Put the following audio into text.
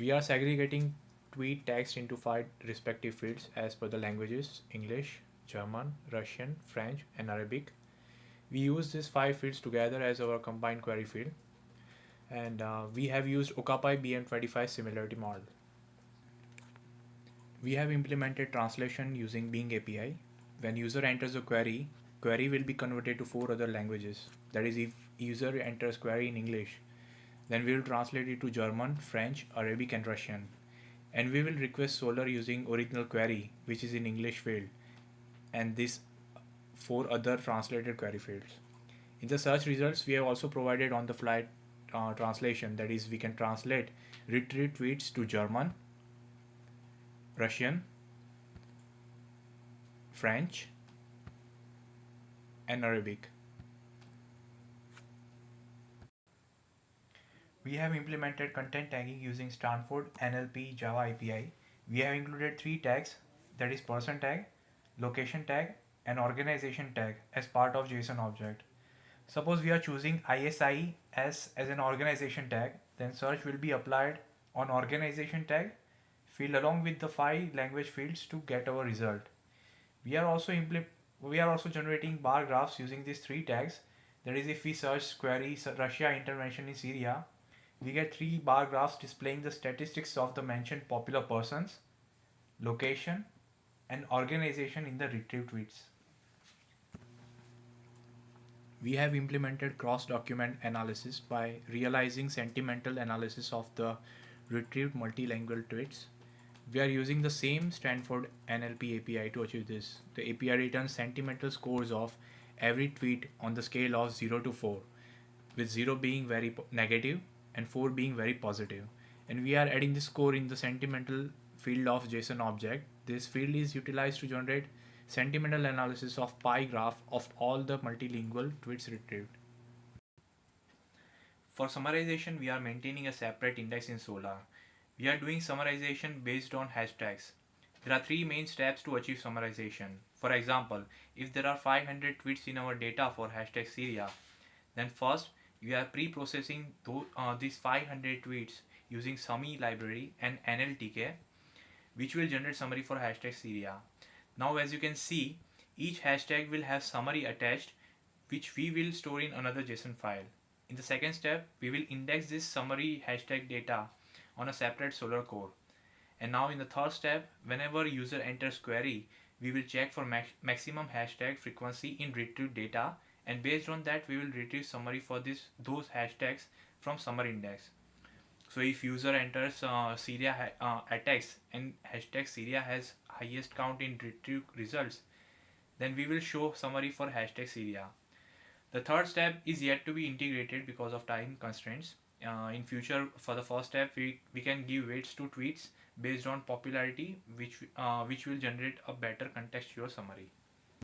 We are segregating tweet text into five respective fields as per the languages: English, German, Russian, French, and Arabic. We use these five fields together as our combined query field, and we have used Okapi BM25 similarity model. We have implemented translation using Bing API. When user enters a query will be converted to four other languages. That is, if user enters query in English, then we will translate it to German, French, Arabic, and Russian. And we will request Solr using original query, which is in English field, and these four other translated query fields. In the search results, we have also provided on the fly translation. That is, we can translate retrieved tweets to German, Russian, French, and Arabic. We have implemented content tagging using Stanford NLP Java API. We have included three tags, that is person tag, location tag, and organization tag as part of JSON object. Suppose we are choosing ISIS as an organization tag, then search will be applied on organization tag field along with the five language fields to get our result. We are also generating bar graphs using these three tags. That is, if we search query Russia intervention in Syria, we get three bar graphs displaying the statistics of the mentioned popular persons, location, and organization in the retrieved tweets. We have implemented cross-document analysis by realizing sentimental analysis of the retrieved multilingual tweets. We are using the same Stanford NLP API to achieve this. The API returns sentimental scores of every tweet on the scale of 0 to 4, with 0 being very negative and 4 being very positive. And we are adding the score in the sentimental field of JSON object. This field is utilized to generate sentimental analysis of pie graph of all the multilingual tweets retrieved. For summarization, we are maintaining a separate index in Solr. We are doing summarization based on hashtags. There are three main steps to achieve summarization. For example, if there are 500 tweets in our data for hashtag Syria, then first we are pre-processing these 500 tweets using Summy library and NLTK, which will generate summary for hashtag Syria. Now, as you can see, each hashtag will have summary attached, which we will store in another JSON file. In the second step, we will index this summary hashtag data on a separate Solr core. And now in the third step, whenever user enters query, we will check for maximum hashtag frequency in retrieved data, and based on that we will retrieve summary for those hashtags from summary index. So if user enters Syria attacks and hashtag Syria has highest count in retrieved results, then we will show summary for hashtag Syria. The third step is yet to be integrated because of time constraints. In future, for the first step, we can give weights to tweets based on popularity, which will generate a better contextual summary.